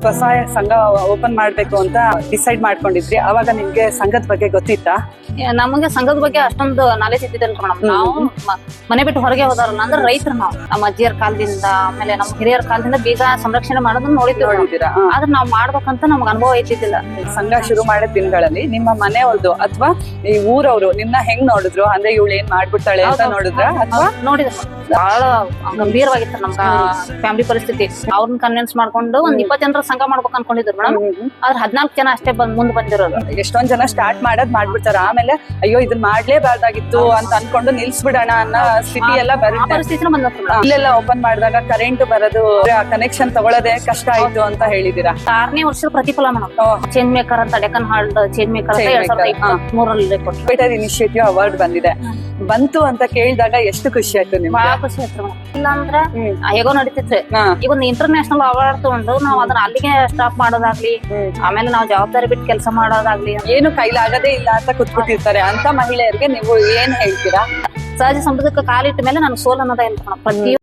ಸ್ವಸಹಾಯ ಸಂಘ ಓಪನ್ ಮಾಡ್ಬೇಕು ಅಂತ ಡಿಸೈಡ್ ಮಾಡ್ಕೊಂಡಿದ್ರಿ. ಅವಾಗ ನಿಮ್ಗೆ ಸಂಘದ ಬಗ್ಗೆ ಗೊತ್ತಿತ್ತಾ? ನಮಗೆ ಸಂಘದ ಬಗ್ಗೆ ಅಷ್ಟೊಂದು ನಾಲೆಜ್ ಇದ್ದಿದ್ದಲ್ರಿ ಮೇಡಮ್. ನಾವು ಮನೆ ಬಿಟ್ಟು ಹೊರಗೆ ಹೋದಾರಲ್ಲ ಅಂದ್ರೆ ರೈತರು ನಾವು. ನಮ್ಮ ಅಜ್ಜಿಯರ ಕಾಲದಿಂದ ಆಮೇಲೆ ನಮ್ಮ ಹಿರಿಯರ ಕಾಲದಿಂದ ಬೀಜ ಸಂರಕ್ಷಣೆ ಮಾಡೋದನ್ನ ನೋಡಿದ್ದೀರಾ. ಆದ್ರೆ ನಾವ್ ಮಾಡ್ಬೇಕಂತ ನಮ್ಗೆ ಅನುಭವ ಐತಿದ್ದಿಲ್ಲ. ಸಂಘ ಶುರು ಮಾಡಿದ ದಿನಗಳಲ್ಲಿ ನಿಮ್ಮ ಮನೆಯವ್ರದ್ದು ಅಥವಾ ಈ ಊರವ್ರು ನಿಮ್ನ ಹೆಂಗ್ ನೋಡಿದ್ರು? ಅಂದ್ರೆ ಇವಳು ಏನ್ ಮಾಡ್ಬಿಡ್ತಾಳೆ ಅಂತ ನೋಡಿದ್ರ ಅಥವಾ ನೋಡಿದ್ರು? ಬಹಳ ಗಂಭೀರವಾಗಿತ್ತು ನಮ್ ಫ್ಯಾಮಿಲಿ ಪರಿಸ್ಥಿತಿ. ಅವ್ರನ್ನ ಕನ್ವಿನ್ಸ್ ಮಾಡ್ಕೊಂಡು ಒಂದ್ 20 ಜನರ ಸಂಘ ಮಾಡ್ಬೇಕು ಅನ್ಕೊಂಡಿದ್ರು ಮೇಡಮ್. ಆದ್ರೆ 14 ಜನ ಅಷ್ಟೇ ಮುಂದ್ ಬಂದಿರೋದು. ಎಷ್ಟೊಂದ್ ಜನ ಸ್ಟಾರ್ಟ್ ಮಾಡ್ಬಿಡ್ತಾರ, ಆಮೇಲೆ ಅಯ್ಯೋ ಇದನ್ನ ಮಾಡ್ಲೇಬಾರ್ದಾಗಿತ್ತು ಅಂತ ಅನ್ಕೊಂಡು ನಿಲ್ಸ್ಬಿಡೋಣ ಅನ್ನೋ ಸ್ಥಿತಿ ಎಲ್ಲ ಪರಿಸ್ಥಿತಿ ಬಂದಿತ್ತು. ಇಲ್ಲೆಲ್ಲ ಓಪನ್ ಮಾಡಿದಾಗ ಕರೆಂಟ್ ಬರೋದು, ಕನೆಕ್ಷನ್ ತಗೊಳ್ಳೋದೇ ಕಷ್ಟ ಆಯ್ತು ಅಂತ ಹೇಳಿದೀರಾ. 6ನೇ ವರ್ಷದ ಪ್ರತಿಫಲ ಮೇಡಮ್. ಚೇಂಜ್ ಮೇಕರ್ ಅಂತ ಡೆಕ್ಕನ್ ಹಾಲ್ಡ್ ಚೇಂಜ್ ಮೇಕರ್ ಅಂತ 2023 ಕೊಟ್ಟರು. ಇನಿಷಿಯೇಟಿವ್ ಅವಾರ್ಡ್ ಬಂತು ಅಂತ ಕೇಳಿದಾಗ ಎಷ್ಟು ಖುಷಿ ಆಯ್ತು ನಿಮ್ಗೆ? ಬಹಳ ಖುಷಿ ಆಯ್ತು. ಇಲ್ಲಾಂದ್ರೆ ಹೇಗೋ ನಡೀತಿದ್ರೆ ಈಗ ಒಂದು ಇಂಟರ್ನ್ಯಾಷನಲ್ ಅವಾರ್ಡ್ ತಗೊಂಡು ನಾವ್ ಅದನ್ನ ಅಲ್ಲಿಗೆ ಸ್ಟಾಪ್ ಮಾಡೋದಾಗ್ಲಿ, ಆಮೇಲೆ ನಾವು ಜವಾಬ್ದಾರಿ ಬಿಟ್ಟು ಕೆಲಸ ಮಾಡೋದಾಗ್ಲಿ ಏನು ಕೈಲಾಗದೇ ಇಲ್ಲ ಅಂತ ಕೂತ್ಬಿಟ್ಟಿರ್ತಾರೆ. ಅಂತ ಮಹಿಳೆಯರಿಗೆ ನೀವು ಏನ್ ಹೇಳ್ತೀರಾ? ಸಹಜ ಸಂಬಂಧಕ್ಕೆ ಕಾಲಿಟ್ಟ ಮೇಲೆ ನನ್ಗೆ ಸೋಲ್ ಅನ್ನೋದೇ ಇಲ್ಲ. ಪ್ರತಿ